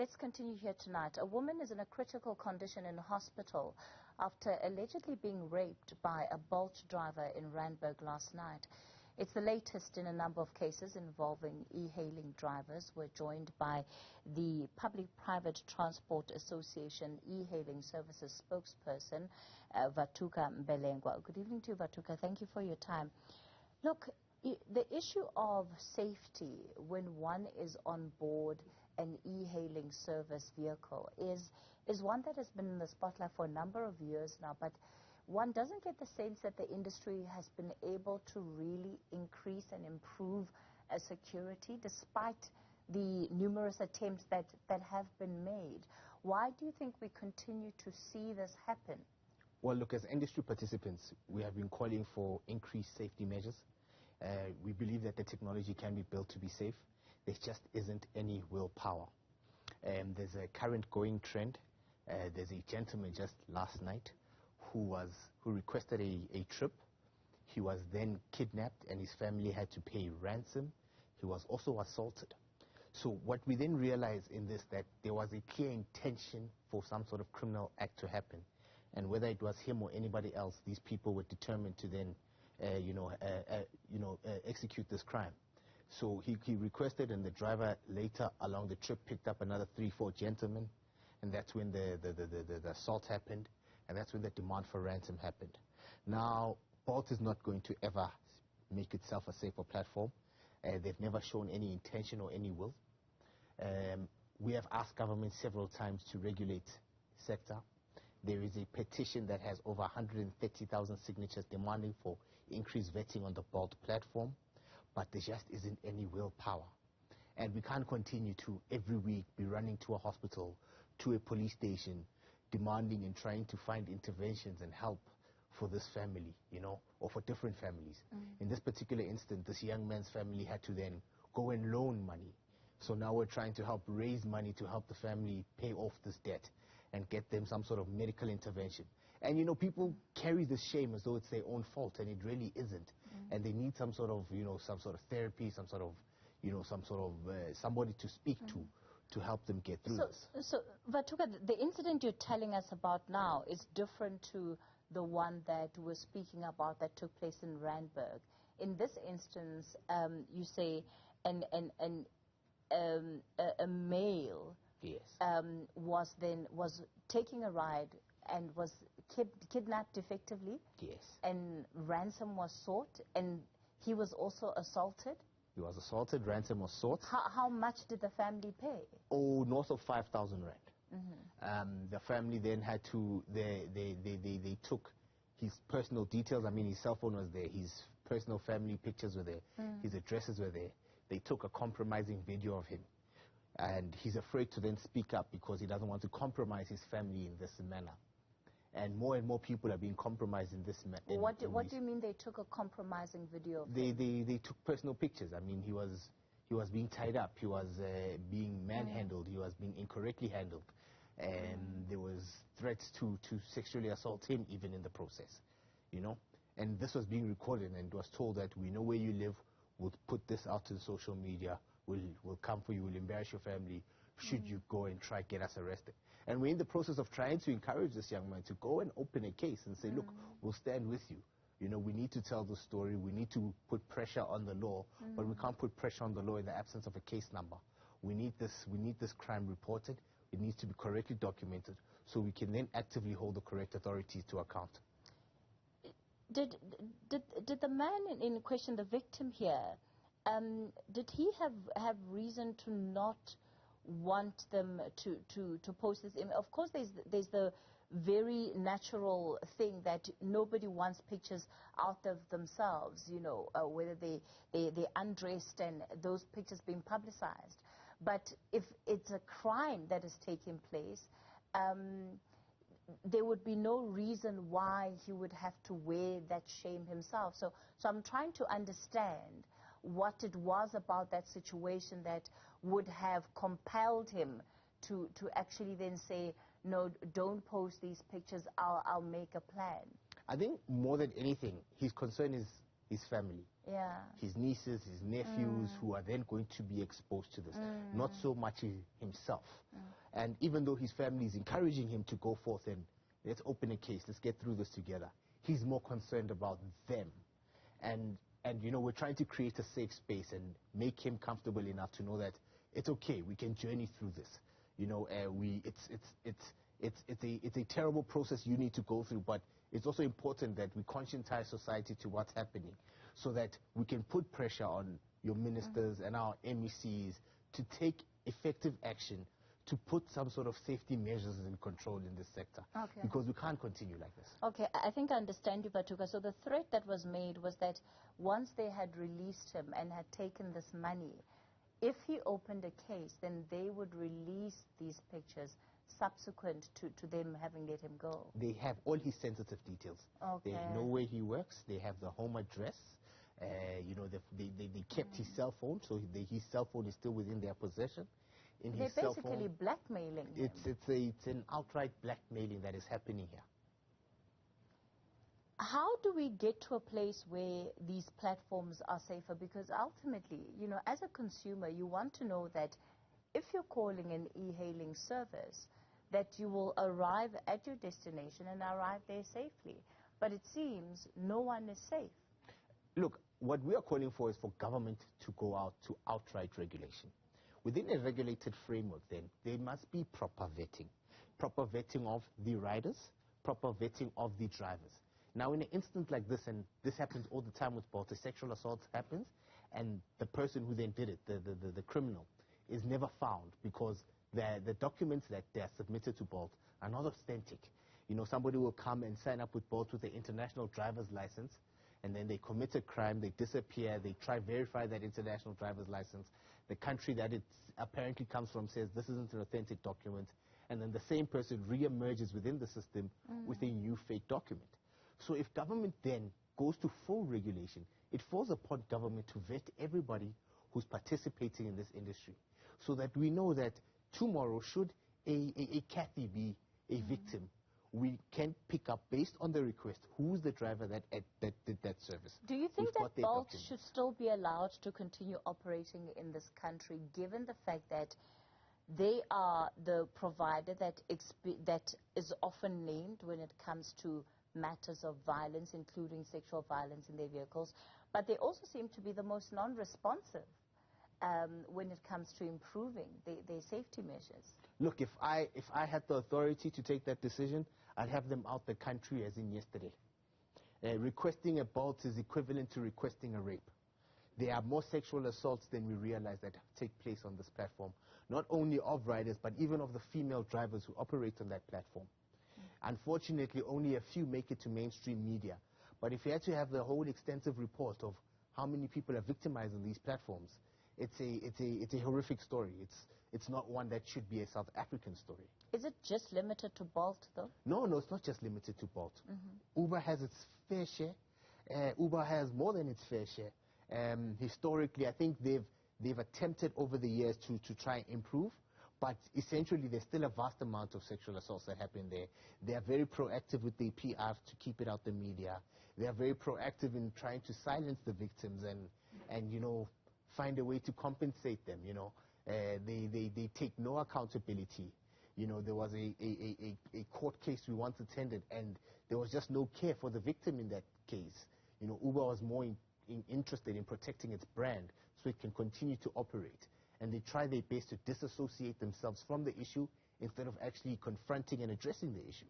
Let's continue here tonight. A woman is in a critical condition in hospital after allegedly being raped by a Bolt driver in Randburg last night. It's the latest in a number of cases involving e-hailing drivers. We're joined by the Public-Private Transport Association e-hailing services spokesperson, Vhatuka Mbelengwa. Good evening to you, Vhatuka. Thank you for your time. Look, the issue of safety when one is on board an e-hailing service vehicle is one that has been in the spotlight for a number of years now, but one doesn't get the sense that the industry has been able to really increase and improve security despite the numerous attempts that have been made. Why do you think we continue to see this happen? Well, look, as industry participants, we have been calling for increased safety measures. We believe that the technology can be built to be safe. There just isn't any willpower. There's a current going trend. There's a gentleman just last night who requested a trip. He was then kidnapped and his family had to pay ransom. He was also assaulted. So what we then realized in this, that there was a clear intention for some sort of criminal act to happen. And whether it was him or anybody else, these people were determined to then execute this crime. So he requested, and the driver later along the trip picked up another 3-4 gentlemen, and that's when the assault happened, and that's when the demand for ransom happened. Now, Bolt is not going to ever make itself a safer platform. They've never shown any intention or any will. We have asked government several times to regulate sector. There is a petition that has over 130,000 signatures demanding for increased vetting on the Bolt platform, but there just isn't any willpower. And we can't continue to every week be running to a hospital, to a police station, demanding and trying to find interventions and help for this family, or for different families. In this particular instance, this young man's family had to then go and loan money. So now we're trying to help raise money to help the family pay off this debt and get them some sort of medical intervention. And, people carry this shame as though it's their own fault, and it really isn't. And they need some sort of, therapy, somebody to speak to help them get through this. So, Vhatuka, the incident you're telling us about now is different to the one that we're speaking about that took place in Randburg. In this instance, you say a male was taking a ride and was kidnapped effectively. Yes. And ransom was sought, and he was also assaulted. He was assaulted, ransom was sought. How much did the family pay? Oh, north of 5,000 rand. The family then had to, they took his personal details. I mean, his cell phone was there, his personal family pictures were there, his addresses were there. They took a compromising video of him. And he's afraid to then speak up because he doesn't want to compromise his family in this manner. And more people are being compromised in this manner. What do you mean they took a compromising video of him? They took personal pictures. I mean, he was being tied up, he was being manhandled, he was being incorrectly handled. And there was threats to sexually assault him even in the process, And this was being recorded, and it was told that we know where you live, we'll put this out to the social media, we'll come for you, we'll embarrass your family, should you go and try get us arrested. And we're in the process of trying to encourage this young man to go and open a case and say, look, we'll stand with you. We need to tell the story, we need to put pressure on the law, but we can't put pressure on the law in the absence of a case number. We need this crime reported, it needs to be correctly documented, so we can then actively hold the correct authorities to account. Did the man in question, the victim here, did he have reason to not want them to post this image? Of course, there's the very natural thing that nobody wants pictures out of themselves, whether they undressed and those pictures being publicized. But if it's a crime that has taken place, there would be no reason why he would have to wear that shame himself. So I'm trying to understand what it was about that situation that would have compelled him to actually then say, no, don't post these pictures, I'll make a plan. I think more than anything, his concern his family. Yeah. His nieces, his nephews, who are then going to be exposed to this. Not so much himself. And even though his family is encouraging him to go forth and let's open a case, let's get through this together, he's more concerned about them. And you know, we're trying to create a safe space and make him comfortable enough to know that it's okay, we can journey through this. You know, it's a terrible process you need to go through, but it's also important that we conscientize society to what's happening so that we can put pressure on your ministers and our MECs to take effective action to put some sort of safety measures and control in this sector. Okay. Because we can't continue like this. Okay, I think I understand you, Vhatuka. So the threat that was made was that once they had released him and had taken this money, if he opened a case, then they would release these pictures subsequent to them having let him go. They have all his sensitive details. Okay. They know where he works. They have the home address. You know, they kept his cell phone, so his cell phone is still within their possession. In They're his cell basically phone, blackmailing him. it's an outright blackmailing that is happening here. How do we get to a place where these platforms are safer? Because ultimately, you know, as a consumer, you want to know that if you're calling an e-hailing service, that you will arrive at your destination and arrive there safely. But it seems no one is safe. Look, what we are calling for is for government to go out to outright regulation. Within a regulated framework, then, there must be proper vetting of the riders, proper vetting of the drivers. Now, in an instance like this, and this happens all the time with Bolt, a sexual assault happens, and the person who then did it, the criminal, is never found because the documents that they are submitted to Bolt are not authentic. You know, somebody will come and sign up with Bolt with the international driver's license, and then they commit a crime, they disappear, they try to verify that international driver's license. The country that it apparently comes from says this isn't an authentic document, and then the same person re-emerges within the system with a new fake document. So if government then goes to full regulation, it falls upon government to vet everybody who's participating in this industry so that we know that tomorrow, should a Kathy be a victim, we can pick up, based on the request, who's the driver that did that service. Do you think We've that Bolt should still be allowed to continue operating in this country, given the fact that they are the provider that is often named when it comes to matters of violence, including sexual violence in their vehicles, but they also seem to be the most non-responsive when it comes to improving their safety measures? Look, if I had the authority to take that decision, I'd have them out the country as in yesterday. Requesting a Bolt is equivalent to requesting a rape. There are more sexual assaults than we realize that take place on this platform, not only of riders, but even of the female drivers who operate on that platform. Unfortunately, only a few make it to mainstream media. But if you had to have the whole extensive report of how many people are victimized on these platforms, it's a horrific story. It's not one that should be a South African story. Is it just limited to Bolt, though? No, it's not just limited to Bolt. Uber has its fair share. Uber has more than its fair share. Historically, I think they've attempted over the years to try and improve, but essentially there's still a vast amount of sexual assaults that happen there. They are very proactive with their PR to keep it out the media. They are very proactive in trying to silence the victims and you know, find a way to compensate them. You know, they take no accountability. You know, there was a court case we once attended, and there was just no care for the victim in that case. You know, Uber was more interested in protecting its brand so it can continue to operate. And they try their best to disassociate themselves from the issue instead of actually confronting and addressing the issue.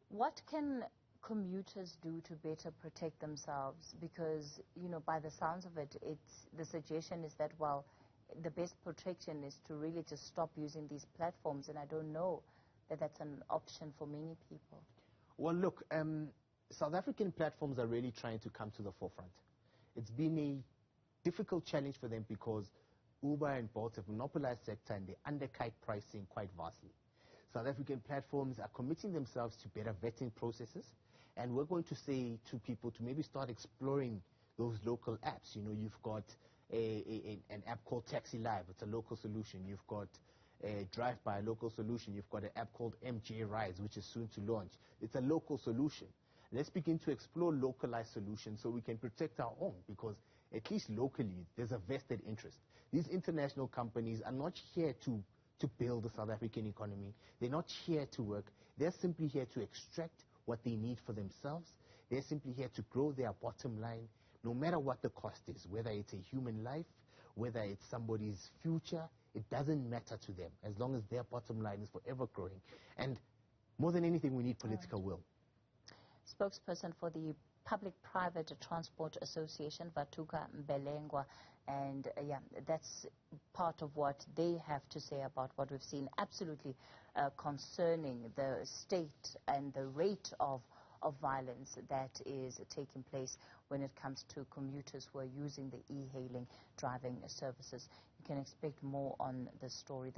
What can commuters do to better protect themselves? Because, you know, by the sounds of it, the suggestion is that, well, the best protection is to really just stop using these platforms, and I don't know that that's an option for many people. Well, look, South African platforms are really trying to come to the forefront. It's been a difficult challenge for them because Uber and Bolt have monopolized sector and they undercut pricing quite vastly. South African platforms are committing themselves to better vetting processes, and we're going to say to people to maybe start exploring those local apps. You know, you've got an app called Taxi Live. It's a local solution. You've got Drive By, a local solution. You've got an app called MJ Rides, which is soon to launch. It's a local solution. Let's begin to explore localized solutions so we can protect our own, because at least locally, there's a vested interest. These international companies are not here to build the South African economy. They're not here to work. They're simply here to extract what they need for themselves. They're simply here to grow their bottom line, no matter what the cost is, whether it's a human life, whether it's somebody's future. It doesn't matter to them, as long as their bottom line is forever growing. And more than anything, we need political will. Spokesperson for the Public-Private Transport Association, Vhatuka Mbelengwa, and that's part of what they have to say about what we've seen, absolutely concerning the state and the rate of violence that is taking place when it comes to commuters who are using the e-hailing driving services. You can expect more on the story.